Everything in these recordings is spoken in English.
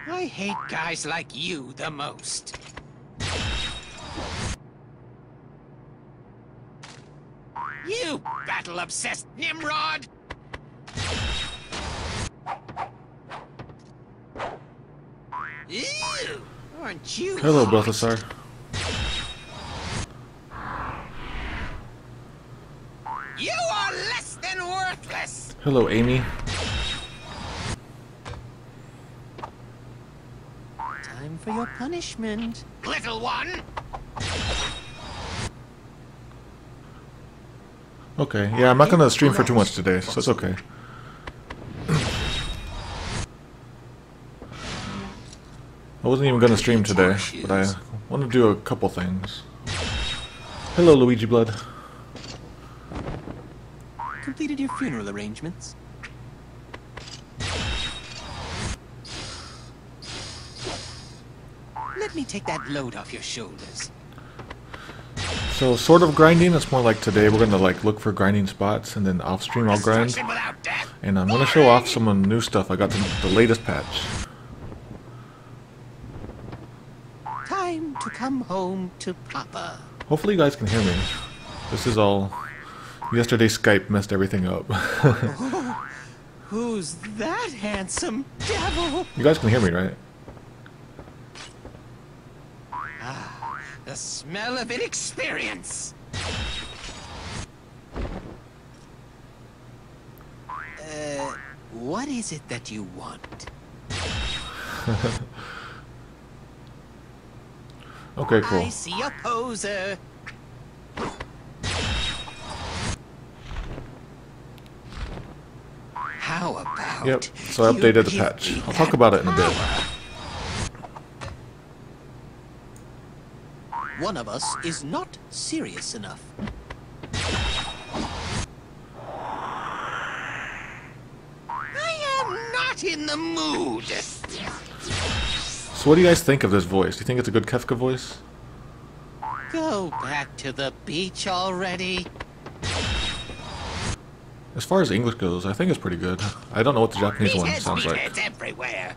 I hate guys like you the most. You battle-obsessed Nimrod! Ew! Aren't you Hello, hot? Balthasar. You are less than worthless! Hello, Amy. Time for your punishment, little one! Okay, yeah, I'm not gonna stream for too much today, so it's okay. I wasn't even gonna stream today, but I want to do a couple things. Hello, Luigi Blood. Completed your funeral arrangements? Let me take that load off your shoulders. So, sort of grinding. It's more like today we're gonna like look for grinding spots, and then off stream I'll grind. And I'm gonna show off some new stuff. I got the latest patch. Time to come home to Papa. Hopefully you guys can hear me. This is all... Yesterday's Skype messed everything up. Oh, who's that handsome devil? You guys can hear me, right? Ah, the smell of inexperience. What is it that you want? Okay, cool. I see a poser. How about... Yep, so I updated the patch. I'll talk about it in a bit. One of us is not serious enough. I am not in the mood. So what do you guys think of this voice? Do you think it's a good Kefka voice? Go back to the beach already. As far as English goes, I think it's pretty good. I don't know what the Japanese one sounds like. Everywhere.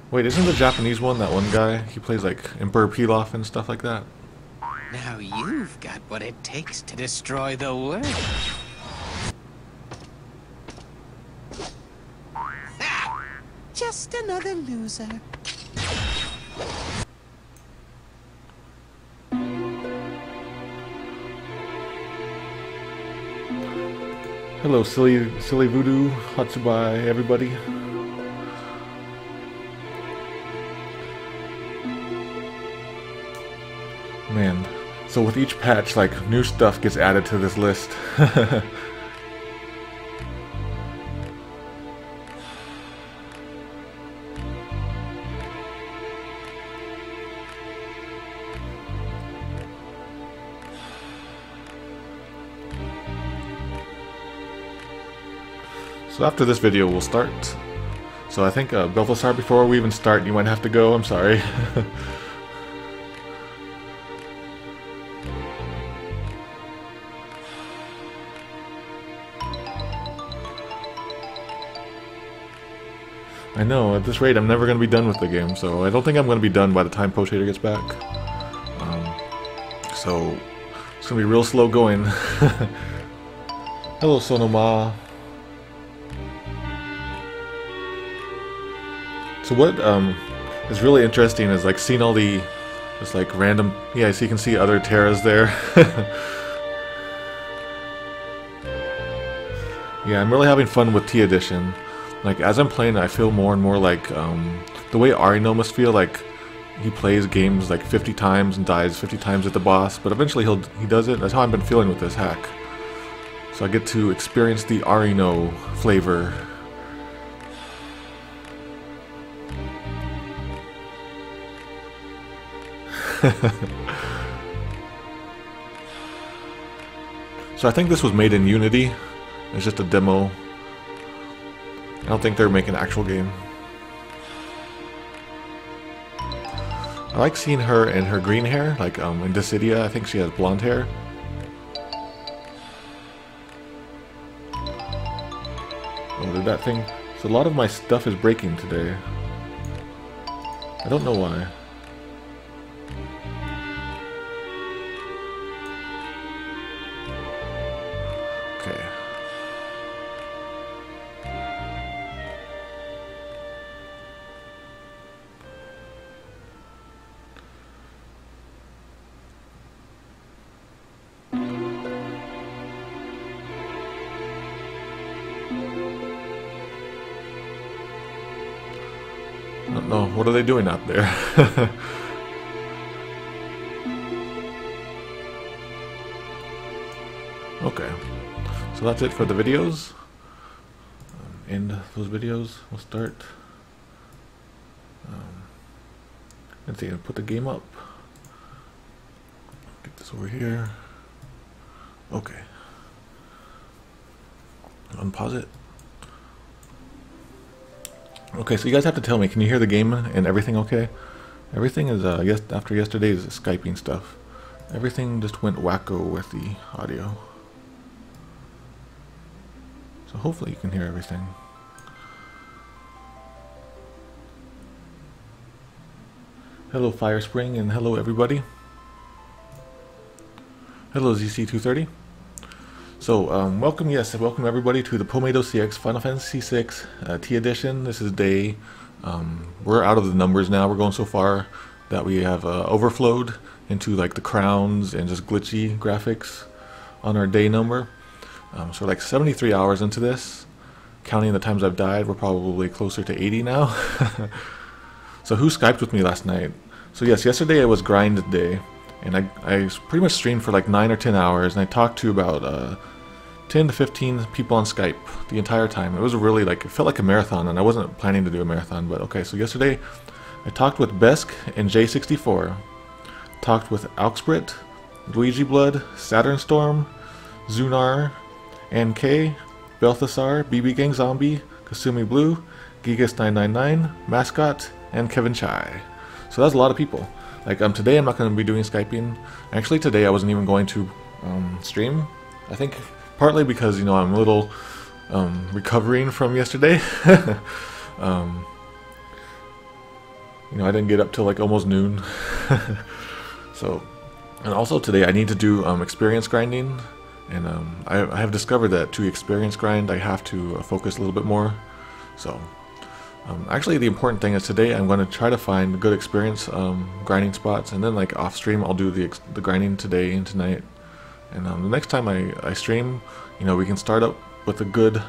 Wait, isn't the Japanese one that one guy? He plays like Emperor Pilaf and stuff like that. Now you've got what it takes to destroy the world. Ah, just another loser. Hello, silly voodoo, Hatsubai, everybody. Man, so with each patch, like, new stuff gets added to this list. So after this video, we'll start. So I think, Balthasar, before we even start, you might have to go, I'm sorry. I know, at this rate I'm never going to be done with the game, so I don't think I'm going to be done by the time Potato gets back. So, it's going to be real slow going. Hello, Sonoma. So what is really interesting is like seeing all the just like random, yeah, so you can see other Terras there. Yeah, I'm really having fun with T Edition. Like, as I'm playing, I feel more and more like, the way Arino must feel, like, he plays games like 50 times and dies 50 times at the boss, but eventually he does it. That's how I've been feeling with this hack. So I get to experience the Arino flavor. So I think this was made in Unity. It's just a demo. I don't think they're making an actual game. I like seeing her and her green hair, like in Dissidia, I think she has blonde hair. Oh, did that thing... So a lot of my stuff is breaking today. I don't know why. Okay. I don't know. What are they doing out there? Okay. So that's it for the videos. End those videos. We'll start. Let's see. I'll put the game up. Get this over here. Okay. Unpause it. Okay, so you guys have to tell me, can you hear the game and everything okay? Everything is, I guess, after yesterday's Skyping stuff, everything just went wacko with the audio. So hopefully you can hear everything. Hello Firespring, and hello everybody. Hello ZC230. So, welcome everybody to the Poemato CX Final Fantasy VI T Edition. This is day, we're out of the numbers now. We're going so far that we have overflowed into like the crowns and just glitchy graphics on our day number. So we're like 73 hours into this. Counting the times I've died, we're probably closer to 80 now. So who Skyped with me last night? So yes, yesterday it was grind day. And I pretty much streamed for like 9 or 10 hours, and I talked to about 10 to 15 people on Skype the entire time. It was really like, it felt like a marathon, and I wasn't planning to do a marathon, but okay. So yesterday I talked with Besk and J64, talked with Auxbrit, Luigi Blood, Saturn Storm, Zunar, NK, Balthasar, BB Gang Zombie, Kasumi Blue, Gigas999, Mascot, and Kevin Chai. So that's a lot of people. Like, today I'm not going to be doing Skyping. Actually, today I wasn't even going to stream. I think partly because, you know, I'm a little recovering from yesterday. You know, I didn't get up till like almost noon. So, and also today I need to do experience grinding. And I have discovered that to experience grind, I have to focus a little bit more. So, actually, the important thing is today I'm going to try to find good experience grinding spots, and then like off stream I'll do the grinding today and tonight. And the next time I stream, you know, we can start up with the good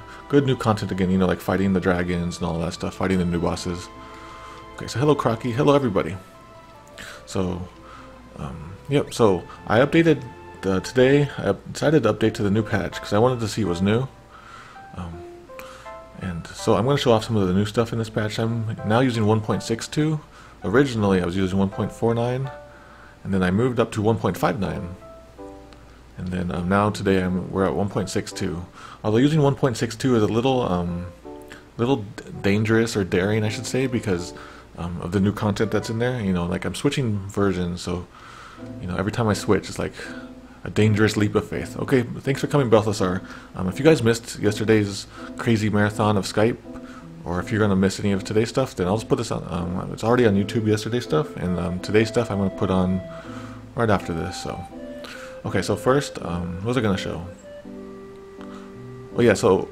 new content again. You know, like fighting the dragons and all that stuff, fighting the new bosses. Okay, so hello Crocky, hello everybody. So, yep. So I updated today. I decided to update to the new patch because I wanted to see what was new. And so I'm going to show off some of the new stuff in this patch. I'm now using 1.62. Originally I was using 1.49, and then I moved up to 1.59. And then now today we're at 1.62. Although using 1.62 is a little dangerous, or daring I should say, because of the new content that's in there. You know, like I'm switching versions, so you know, every time I switch it's like a dangerous leap of faith. Okay, thanks for coming, Balthasar. If you guys missed yesterday's crazy marathon of Skype, or if you're going to miss any of today's stuff, then I'll just put this on. It's already on YouTube, yesterday's stuff, and today's stuff I'm going to put on right after this. So, okay, so first, what was I going to show? Well, yeah, so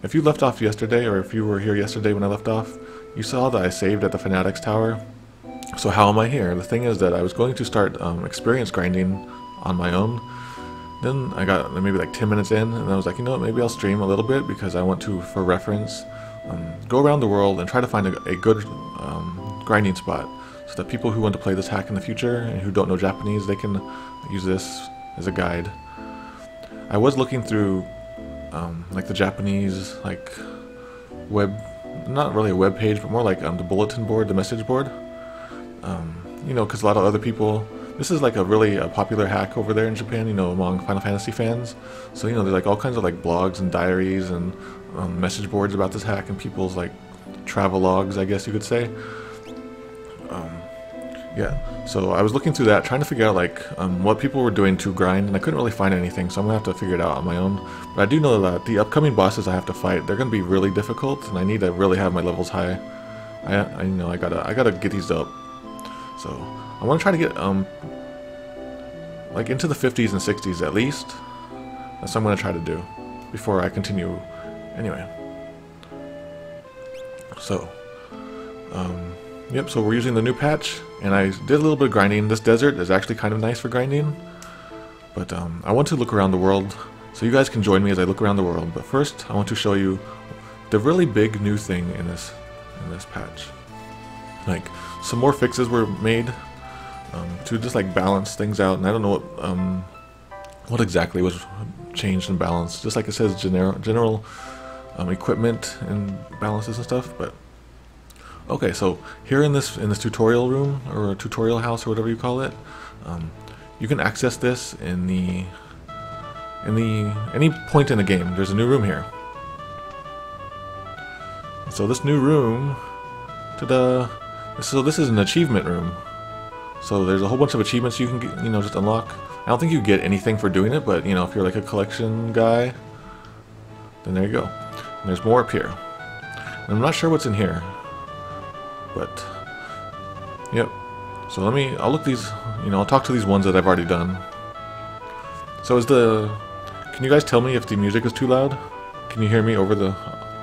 if you left off yesterday, or if you were here yesterday when I left off, you saw that I saved at the Fanatics Tower. So how am I here? The thing is that I was going to start experience grinding on my own. Then I got maybe like 10 minutes in, and I was like, you know what, maybe I'll stream a little bit because I want to, for reference, go around the world and try to find a good grinding spot, so that people who want to play this hack in the future and who don't know Japanese, they can use this as a guide. I was looking through like the Japanese like web, not really a web page, but more like the bulletin board, the message board. You know, because a lot of other people, this is like a really popular hack over there in Japan, you know, among Final Fantasy fans. So, you know, there's like all kinds of like blogs and diaries and message boards about this hack, and people's like travel logs, I guess you could say. Yeah, so I was looking through that, trying to figure out like what people were doing to grind, and I couldn't really find anything, so I'm gonna have to figure it out on my own. But I do know that the upcoming bosses I have to fight, they're gonna be really difficult, and I need to really have my levels high. I gotta get these up. So I want to try to get like into the 50s and 60s at least. That's what I'm gonna try to do before I continue. Anyway, so yep. So we're using the new patch, and I did a little bit of grinding. This desert is actually kind of nice for grinding, but I want to look around the world, so you guys can join me as I look around the world. But first, I want to show you the really big new thing in this patch. Like, some more fixes were made to just like balance things out, and I don't know what exactly was changed and balanced. Just like it says, general equipment and balances and stuff. But okay, so here in this tutorial room, or tutorial house, or whatever you call it, you can access this in any point in the game. There's a new room here. So this new room, ta-da! So this is an achievement room. So there's a whole bunch of achievements you can get, just unlock. I don't think you get anything for doing it, but if you're like a collection guy, then there you go. And there's more up here. And I'm not sure what's in here, but yep. So I'll look these. I'll talk to these ones that I've already done. So can you guys tell me if the music is too loud? Can you hear me over the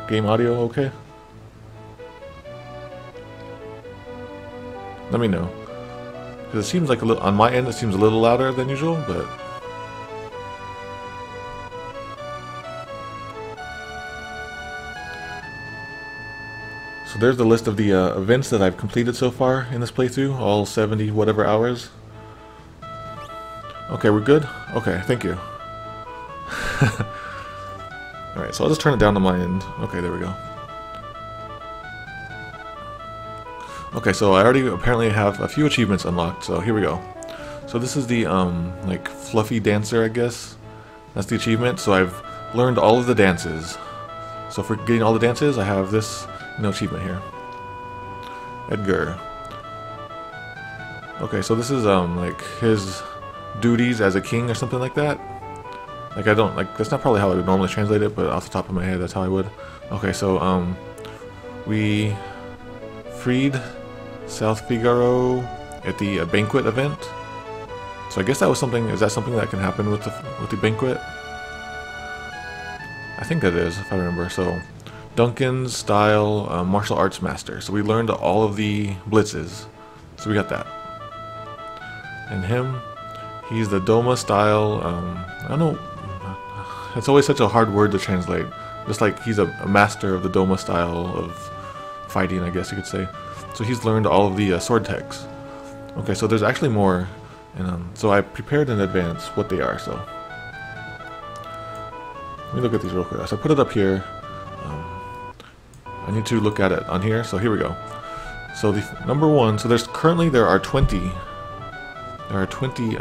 game audio? Okay. Let me know. Because it seems like on my end, it seems a little louder than usual, but so there's the list of the events that I've completed so far in this playthrough, all 70 whatever hours. Okay, we're good? Okay, thank you. Alright, so I'll just turn it down on my end. Okay, there we go. Okay, so I already apparently have a few achievements unlocked, so here we go. So this is the, like, fluffy dancer, I guess. That's the achievement, so I've learned all of the dances. So for getting all the dances, I have this, achievement here. Edgar. Okay, so this is, like, his duties as a king or something like that. Like, that's not probably how I would normally translate it, but off the top of my head, that's how I would. Okay, so, we freed South Figaro at the banquet event. So I guess that was something. Is that something that can happen with the banquet? I think that is, if I remember. So Duncan's style martial arts master. So we learned all of the blitzes. So we got that. And him, he's the Doma style. I don't know. It's always such a hard word to translate. Just like he's a master of the Doma style of fighting, I guess you could say. So he's learned all of the sword techs. Okay, so there's actually more, and so I prepared in advance what they are. So let me look at these real quick. So I put it up here. I need to look at it on here. So here we go. So the number one. So there are 20. There are 20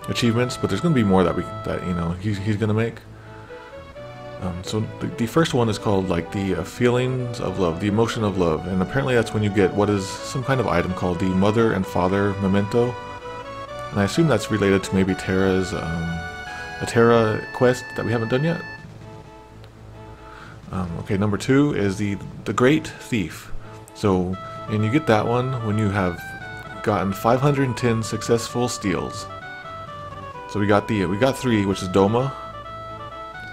achievements, but there's going to be more that he's going to make. So the first one is called like the feelings of love, the emotion of love, and apparently that's when you get what is some kind of item called the mother and father memento, and I assume that's related to maybe Terra's a Terra quest that we haven't done yet. Okay, number two is the Great Thief. So, and you get that one when you have gotten 510 successful steals. So we got 3, which is Doma.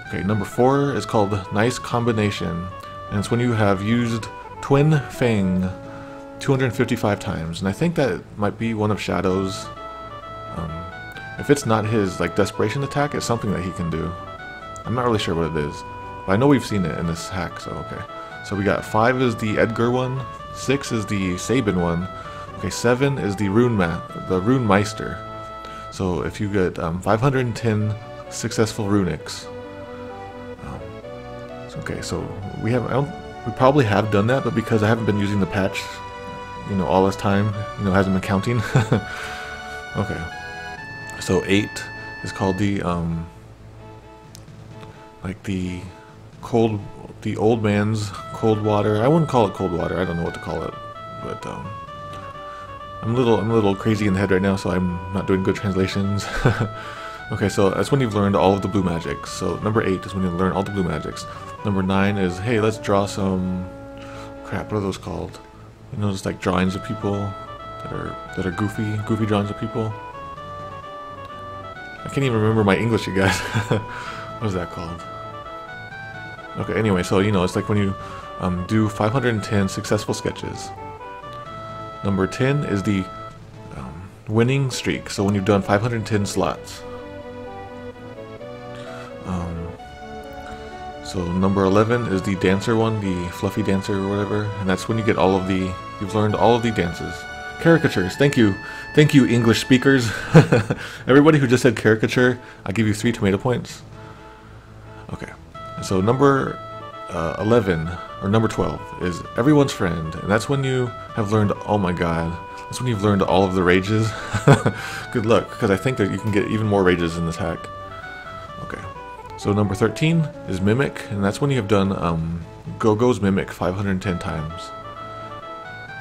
Okay, number 4 is called Nice Combination, and it's when you have used Twin Fang 255 times, and I think that might be one of Shadow's. If it's not his like desperation attack, it's something that he can do. I'm not really sure what it is, but I know we've seen it in this hack. So okay, so we got 5 is the Edgar one, 6 is the Sabin one. Okay, 7 is the Rune Meister. So if you get 510 successful runics. Okay, so we probably have done that, but because I haven't been using the patch, all this time, hasn't been counting. Okay, so 8 is called the like the old man's cold water. I wouldn't call it cold water. I don't know what to call it, but I'm a little crazy in the head right now, so I'm not doing good translations. Okay, so that's when you've learned all of the blue magics. So number 8 is when you learn all the blue magics. Number 9 is, hey, let's draw some... Crap, what are those called? You know, just like drawings of people that are goofy drawings of people. I can't even remember my English, you guys. What is that called? Okay, anyway, so you know, it's like when you do 510 successful sketches. Number 10 is the winning streak. So when you've done 510 slots. So number 11 is the dancer one, the fluffy dancer or whatever, and that's when you get you've learned all of the dances. Caricatures, thank you English speakers. Everybody who just said caricature, I give you 3 tomato points. Okay, so number 11, or number 12, is everyone's friend, and that's when you have learned, oh my god, that's when you've learned all of the rages. Good luck, because I think that you can get even more rages in this hack. Okay. So number 13 is Mimic, and that's when you have done Go-Go's Mimic 510 times.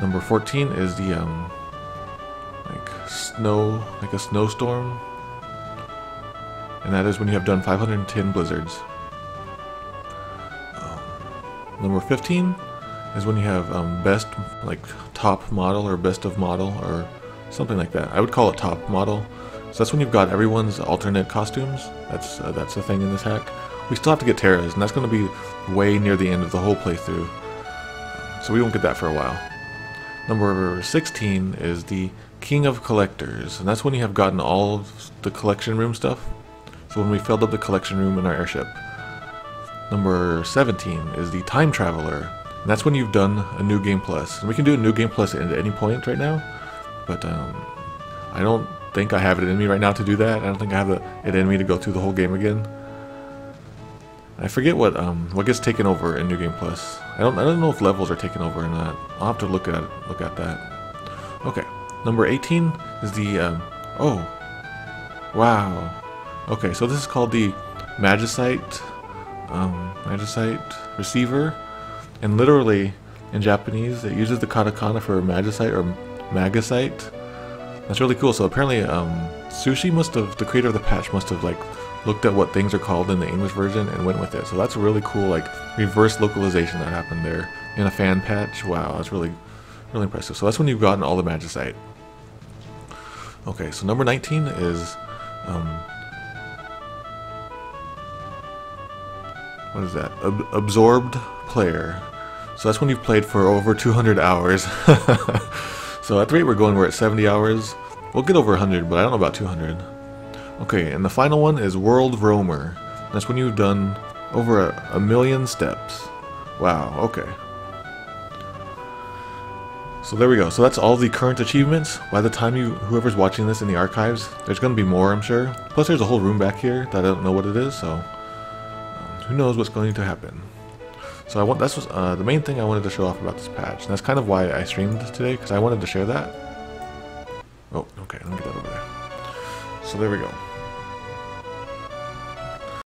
Number 14 is the like a snowstorm, and that is when you have done 510 blizzards. Number 15 is when you have best, like top model or best of model or something like that. I would call it top model. So that's when you've got everyone's alternate costumes. That's the thing in this hack. We still have to get Terra's, and that's going to be way near the end of the whole playthrough. So we won't get that for a while. Number 16 is the King of Collectors, and that's when you have gotten all of the collection room stuff. So when we filled up the collection room in our airship. Number 17 is the Time Traveler, and that's when you've done a New Game Plus. And we can do a New Game Plus at any point right now, but I don't think I have it in me right now to do that. I don't think I have it in me to go through the whole game again. I forget what gets taken over in New Game Plus. I don't know if levels are taken over or not. I'll have to look at that. Okay, number 18 is the oh, wow. Okay, so this is called the Magicite receiver, and literally in Japanese it uses the katakana for Magicite or Magicite. That's really cool. So apparently the creator of the patch must have like looked at what things are called in the English version and went with it. So that's a really cool like reverse localization that happened there in a fan patch. Wow, that's really impressive. So that's when you've gotten all the Magicite. Okay, so number 19 is what is that? Absorbed player. So that's when you've played for over 200 hours. So at the rate we're going, we're at 70 hours. We'll get over 100, but I don't know about 200. Okay, and the final one is World Roamer. That's when you've done over a million steps. Wow, okay. So there we go. So that's all the current achievements. By the time whoever's watching this in the archives, there's going to be more, I'm sure. Plus there's a whole room back here that I don't know what it is, so who knows what's going to happen. So that's the main thing I wanted to show off about this patch, and that's kind of why I streamed today, because I wanted to share that. Oh, okay, let me get that over there. So there we go.